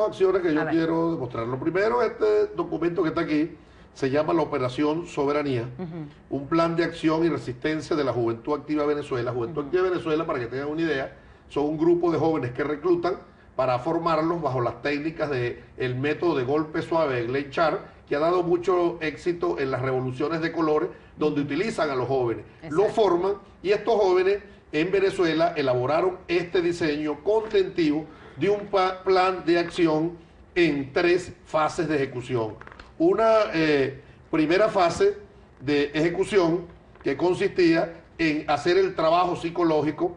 dos acciones que yo A ver. quiero demostrar. Lo primero, este documento que está aquí se llama la Operación Soberanía, un plan de acción y resistencia de la Juventud Activa Venezuela. Juventud Activa Venezuela, para que tengan una idea, son un grupo de jóvenes que reclutan para formarlos bajo las técnicas del método de golpe suave de Glenn Char, que ha dado mucho éxito en las revoluciones de colores, donde utilizan a los jóvenes. Exacto. Lo forman y estos jóvenes en Venezuela elaboraron este diseño contentivo de un plan de acción en 3 fases de ejecución. Una primera fase de ejecución que consistía en hacer el trabajo psicológico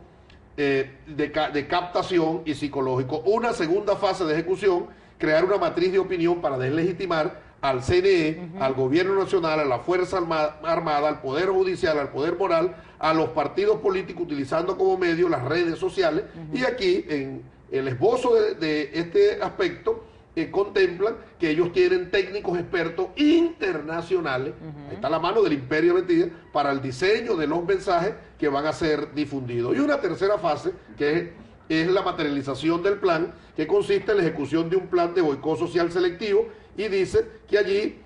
de captación y psicológico. Una segunda fase de ejecución, crear una matriz de opinión para deslegitimar al CNE, al gobierno nacional, a la Fuerza Armada, al Poder Judicial, al Poder Moral, a los partidos políticos, utilizando como medio las redes sociales. Y aquí, en el esbozo de este aspecto, contemplan que ellos tienen técnicos expertos internacionales, ahí está la mano del Imperio de Mentiras, para el diseño de los mensajes que van a ser difundidos. Y una tercera fase, que es la materialización del plan, que consiste en la ejecución de un plan de boicot social selectivo, y dice que allí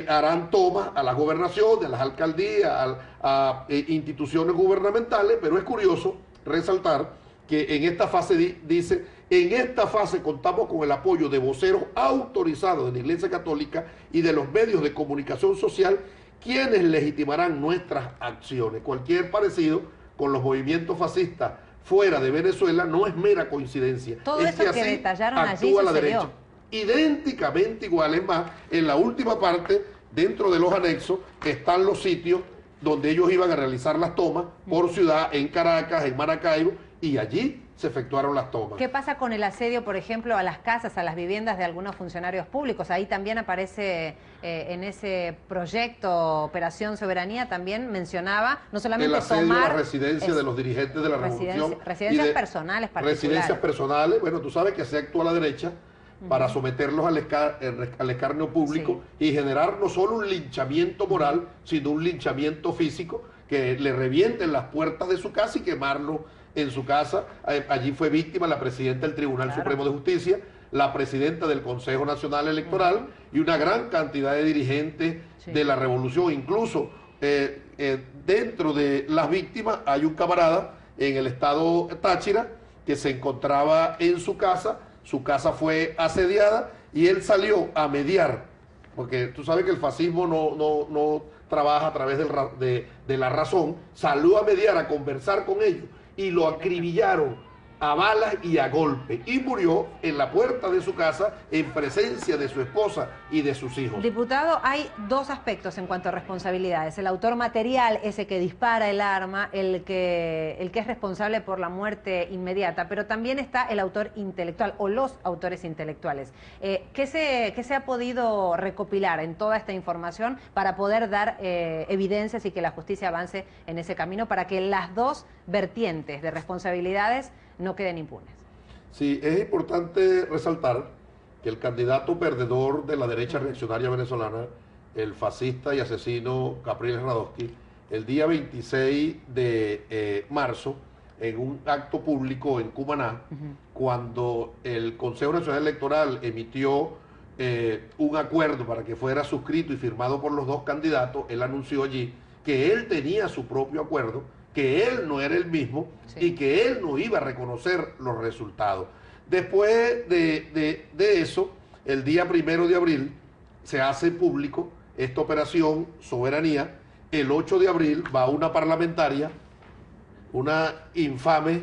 harán tomas a las gobernaciones, a las alcaldías, a instituciones gubernamentales, pero es curioso resaltar que en esta fase dice: en esta fase contamos con el apoyo de voceros autorizados de la Iglesia Católica y de los medios de comunicación social, quienes legitimarán nuestras acciones. Cualquier parecido con los movimientos fascistas fuera de Venezuela no es mera coincidencia. Todo es eso que así detallaron allí actúa la sucedió. derecha. Idénticamente igual, es más, en la última parte, dentro de los anexos, están los sitios donde ellos iban a realizar las tomas por ciudad, en Caracas, en Maracaibo, y allí se efectuaron las tomas. ¿Qué pasa con el asedio, por ejemplo, a las casas, a las viviendas de algunos funcionarios públicos? Ahí también aparece en ese proyecto Operación Soberanía, también mencionaba no solamente el asedio tomar... a la residencia de los dirigentes de la revolución. Residencias personales particulares. Residencias personales, bueno, tú sabes que se actúa a la derecha para someterlos al escarnio público y generar no solo un linchamiento moral, sino un linchamiento físico, que le revienten las puertas de su casa y quemarlo en su casa. Allí fue víctima la presidenta del Tribunal Supremo de Justicia, la presidenta del Consejo Nacional Electoral y una gran cantidad de dirigentes de la revolución. Incluso dentro de las víctimas hay un camarada en el estado Táchira que se encontraba en su casa fue asediada y él salió a mediar, porque tú sabes que el fascismo no trabaja a través de la razón. Salió a mediar, a conversar con ellos, y lo acribillaron a balas y a golpe, y murió en la puerta de su casa en presencia de su esposa y de sus hijos. Diputado, hay 2 aspectos en cuanto a responsabilidades: el autor material, ese que dispara el arma, el que es responsable por la muerte inmediata, pero también está el autor intelectual o los autores intelectuales. ¿Qué se ha podido recopilar en toda esta información para poder dar evidencias y que la justicia avance en ese camino, para que las 2 vertientes de responsabilidades no queden impunes? Sí, es importante resaltar que el candidato perdedor de la derecha reaccionaria venezolana, el fascista y asesino Capriles Radosky, el día 26 de marzo, en un acto público en Cumaná, cuando el Consejo Nacional Electoral emitió un acuerdo para que fuera suscrito y firmado por los 2 candidatos, él anunció allí que él tenía su propio acuerdo, que él no era el mismo y que él no iba a reconocer los resultados. Después de eso, el día 1 de abril se hace público esta Operación Soberanía. El 8 de abril va una parlamentaria, una infame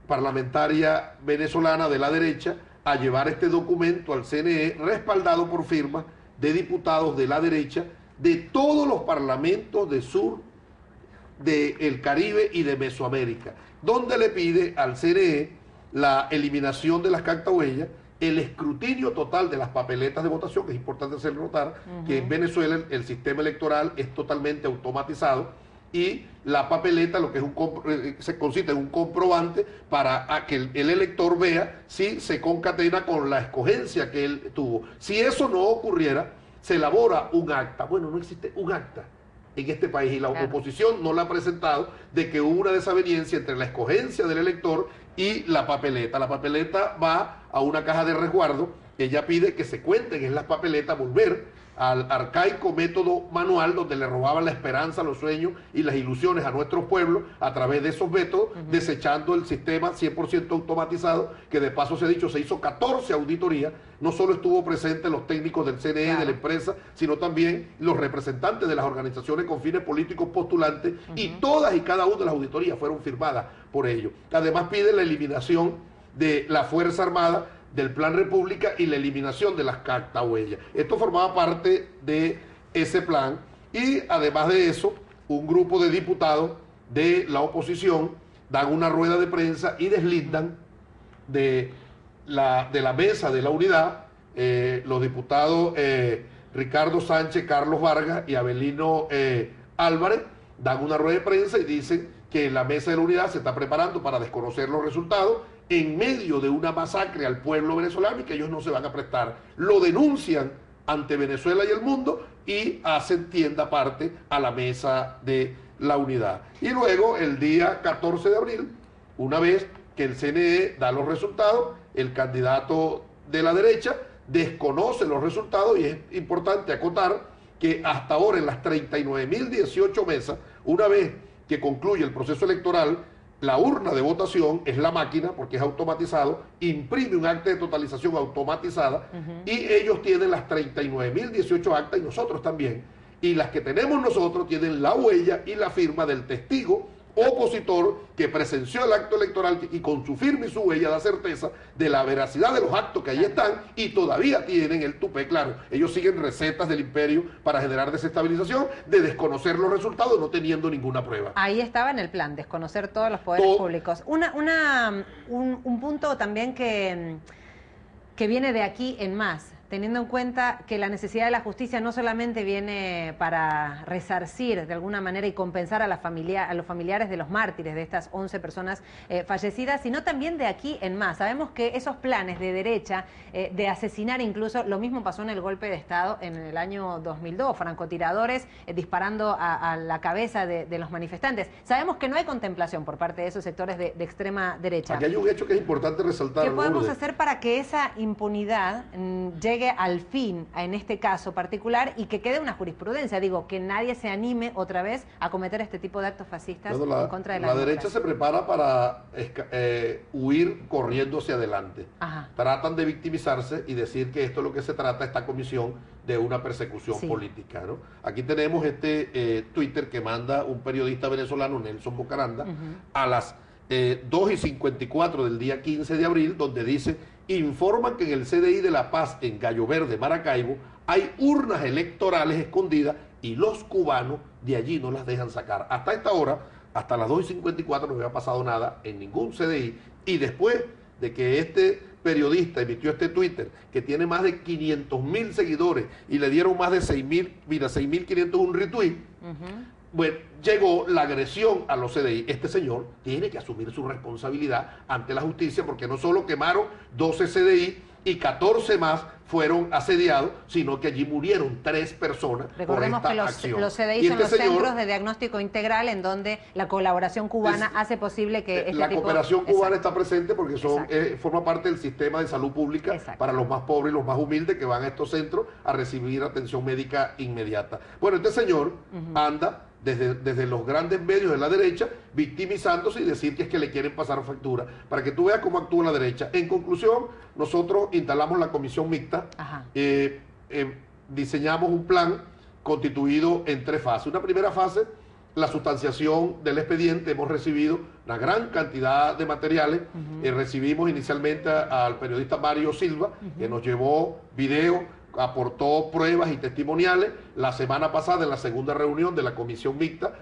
parlamentaria venezolana de la derecha, a llevar este documento al CNE, respaldado por firmas de diputados de la derecha de todos los parlamentos de sur del Caribe y de Mesoamérica, donde le pide al CNE la eliminación de las cartahuellas, el escrutinio total de las papeletas de votación, que es importante hacer notar que en Venezuela el sistema electoral es totalmente automatizado, y la papeleta lo que es se consiste en un comprobante para que el elector vea si se concatena con la escogencia que él tuvo. Si eso no ocurriera, se elabora un acta. Bueno, no existe un acta en este país, y la oposición no la ha presentado, de que hubo una desaveniencia entre la escogencia del elector y la papeleta. La papeleta va a una caja de resguardo ella pide que se cuenten en las papeletas, volver al arcaico método manual donde le robaban la esperanza, los sueños y las ilusiones a nuestros pueblos a través de esos métodos, desechando el sistema 100% automatizado, que de paso se ha dicho, se hizo 14 auditorías, no solo estuvo presente los técnicos del CNE, claro, de la empresa, sino también los representantes de las organizaciones con fines políticos postulantes, y todas y cada una de las auditorías fueron firmadas por ellos. Además pide la eliminación de la Fuerza Armada del Plan República y la eliminación de las cartahuellas. Esto formaba parte de ese plan, y además de eso, un grupo de diputados de la oposición dan una rueda de prensa y deslindan de la mesa de la unidad los diputados Ricardo Sánchez, Carlos Vargas y Abelino Álvarez, dan una rueda de prensa y dicen que la mesa de la unidad se está preparando para desconocer los resultados en medio de una masacre al pueblo venezolano y que ellos no se van a prestar. Lo denuncian ante Venezuela y el mundo y hacen tienda aparte a la mesa de la unidad. Y luego, el día 14 de abril, una vez que el CNE da los resultados, el candidato de la derecha desconoce los resultados, y es importante acotar que hasta ahora en las 39.018 mesas, una vez que concluye el proceso electoral, la urna de votación es la máquina, porque es automatizado, imprime un acta de totalización automatizada, y ellos tienen las 39.018 actas y nosotros también. Y las que tenemos nosotros tienen la huella y la firma del testigo opositor que presenció el acto electoral y con su firma y su huella da certeza de la veracidad de los actos que ahí están, y todavía tienen el tupé. Claro, ellos siguen recetas del imperio para generar desestabilización, de desconocer los resultados no teniendo ninguna prueba. Ahí estaba en el plan, desconocer todos los poderes públicos. Un punto también que viene de aquí en más, teniendo en cuenta que la necesidad de la justicia no solamente viene para resarcir de alguna manera y compensar a los familiares de los mártires, de estas 11 personas fallecidas, sino también de aquí en más. Sabemos que esos planes de derecha, de asesinar incluso, lo mismo pasó en el golpe de Estado en el año 2002, francotiradores disparando a la cabeza de los manifestantes. Sabemos que no hay contemplación por parte de esos sectores de extrema derecha. Aquí hay un hecho que es importante resaltar. ¿Qué podemos hacer para que esa impunidad llegue al fin, en este caso particular, y que quede una jurisprudencia? Digo, que nadie se anime otra vez a cometer este tipo de actos fascistas en contra de la democracia. Derecha se prepara para huir corriendo hacia adelante. Ajá. Tratan de victimizarse y decir que esto es lo que se trata, esta comisión, de una persecución política, ¿no? Aquí tenemos este Twitter que manda un periodista venezolano, Nelson Bocaranda, a las 2:54 del día 15 de abril, donde dice: informan que en el CDI de La Paz, en Gallo Verde, Maracaibo, hay urnas electorales escondidas y los cubanos de allí no las dejan sacar. Hasta esta hora, hasta las 2:54, no había pasado nada en ningún CDI, y después de que este periodista emitió este Twitter, que tiene más de 500.000 seguidores y le dieron más de 6.501 retweets, bueno, llegó la agresión a los CDI. Este señor tiene que asumir su responsabilidad ante la justicia, porque no solo quemaron 12 CDI y 14 más fueron asediados, sino que allí murieron 3 personas. Recordemos por esta que acción. Los CDI son los centros de diagnóstico integral, en donde la colaboración cubana hace posible que la cooperación cubana está presente, porque forma parte del sistema de salud pública para los más pobres y los más humildes, que van a estos centros a recibir atención médica inmediata. Bueno, este señor anda desde los grandes medios de la derecha, victimizándose y decir que es que le quieren pasar factura, para que tú veas cómo actúa la derecha. En conclusión, nosotros instalamos la comisión mixta, diseñamos un plan constituido en 3 fases. Una primera fase, la sustanciación del expediente. Hemos recibido una gran cantidad de materiales. Recibimos inicialmente al periodista Mario Silva, que nos llevó videos, aportó pruebas y testimoniales. La semana pasada, en la segunda reunión de la comisión mixta,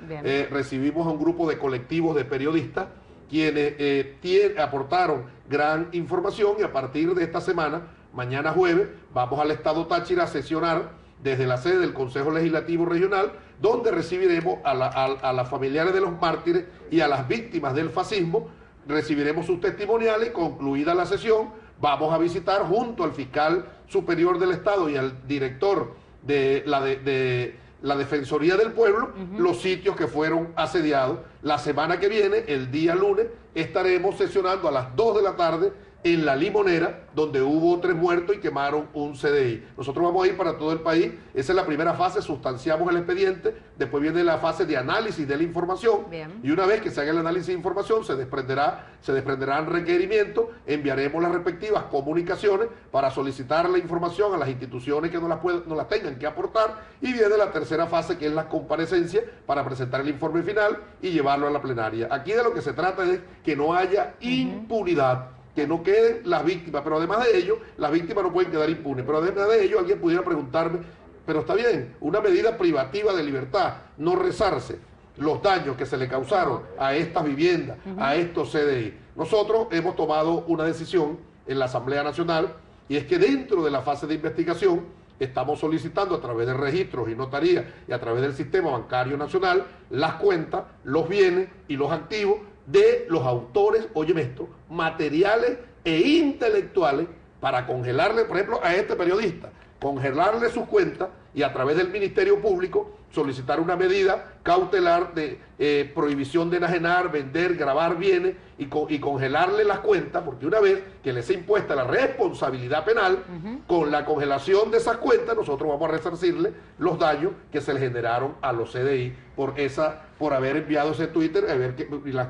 recibimos a un grupo de colectivos de periodistas quienes aportaron gran información, y a partir de esta semana, mañana jueves, vamos al estado Táchira a sesionar desde la sede del Consejo Legislativo Regional, donde recibiremos a las familiares de los mártires y a las víctimas del fascismo. Recibiremos sus testimoniales y, concluida la sesión, vamos a visitar junto al fiscal superior del Estado y al director de la Defensoría del Pueblo los sitios que fueron asediados. La semana que viene, el día lunes, estaremos sesionando a las 2 de la tarde en La Limonera, donde hubo 3 muertos y quemaron un CDI. Nosotros vamos a ir para todo el país. Esa es la primera fase, sustanciamos el expediente. Después viene la fase de análisis de la información. Bien. Y una vez que se haga el análisis de información, se desprenderán requerimientos, enviaremos las respectivas comunicaciones para solicitar la información a las instituciones que no las tengan que aportar. Y viene la tercera fase, que es la comparecencia, para presentar el informe final y llevarlo a la plenaria. Aquí de lo que se trata es que no haya impunidad, que no queden las víctimas, pero además de ello, las víctimas no pueden quedar impunes, pero además de ello, alguien pudiera preguntarme, pero está bien, una medida privativa de libertad, no rezarse los daños que se le causaron a estas viviendas, a estos CDI. Nosotros hemos tomado una decisión en la Asamblea Nacional, y es que dentro de la fase de investigación, estamos solicitando a través de registros y notarías y a través del Sistema Bancario Nacional las cuentas, los bienes y los activos de los autores, óyeme esto, materiales e intelectuales, para congelarle, por ejemplo, a este periodista, congelarle sus cuentas y a través del Ministerio Público solicitar una medida cautelar de prohibición de enajenar, vender, grabar bienes y congelarle las cuentas, porque una vez que les sea impuesta la responsabilidad penal, con la congelación de esas cuentas, nosotros vamos a resarcirle los daños que se le generaron a los CDI por haber enviado ese Twitter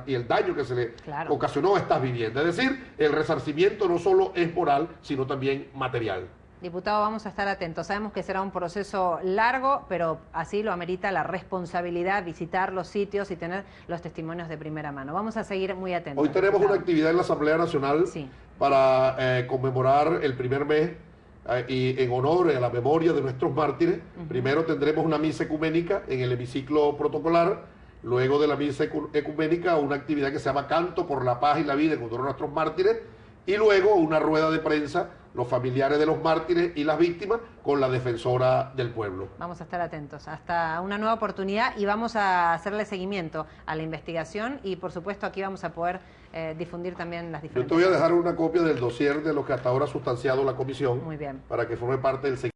y el daño que se le ocasionó a estas viviendas. Es decir, el resarcimiento no solo es moral, sino también material. Diputado, vamos a estar atentos. Sabemos que será un proceso largo, pero así lo amerita la responsabilidad, visitar los sitios y tener los testimonios de primera mano. Vamos a seguir muy atentos. Hoy tenemos una actividad en la Asamblea Nacional para conmemorar el primer mes y en honor a la memoria de nuestros mártires. Primero tendremos una misa ecuménica en el hemiciclo protocolar. Luego de la misa ecuménica, una actividad que se llama Canto por la Paz y la Vida en honor a nuestros mártires. Y luego una rueda de prensa, los familiares de los mártires y las víctimas, con la defensora del pueblo. Vamos a estar atentos hasta una nueva oportunidad y vamos a hacerle seguimiento a la investigación y por supuesto aquí vamos a poder difundir también las diferentes... Yo te voy a dejar una copia del dossier de lo que hasta ahora ha sustanciado la comisión. Muy bien. Para que forme parte del seguimiento.